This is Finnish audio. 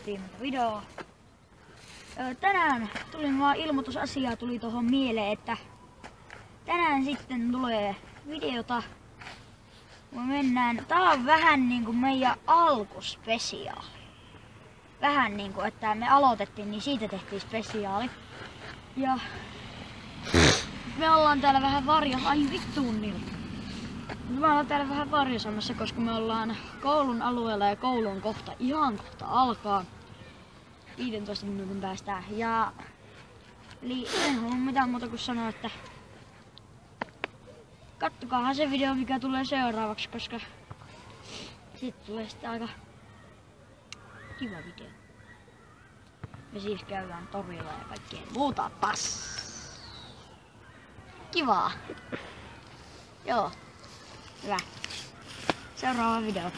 viimeistä videoa. Tänään tuli vaan ilmoitusasiaa tuli tuohon mieleen, että tänään sitten tulee videota. Me mennään, tää on vähän niinku meidän alkuspesiaali. Vähän niinku, että me aloitettiin, niin siitä tehtiin spesiaali. Ja me ollaan täällä vähän varjossa, ai vittuun niiltä. Me ollaan täällä vähän varjosamassa, koska me ollaan koulun alueella ja koulu on ihan kohta alkaa. 15 minuutin päästä. Ja eli en halua mitään muuta kuin sanoa, että kattokaahan se video, mikä tulee seuraavaksi, koska sitten tulee sitten aika kiva video. Me siis käydään torilla ja kaikkea muuta kivaa. Joo. Hyvä. Seuraava video.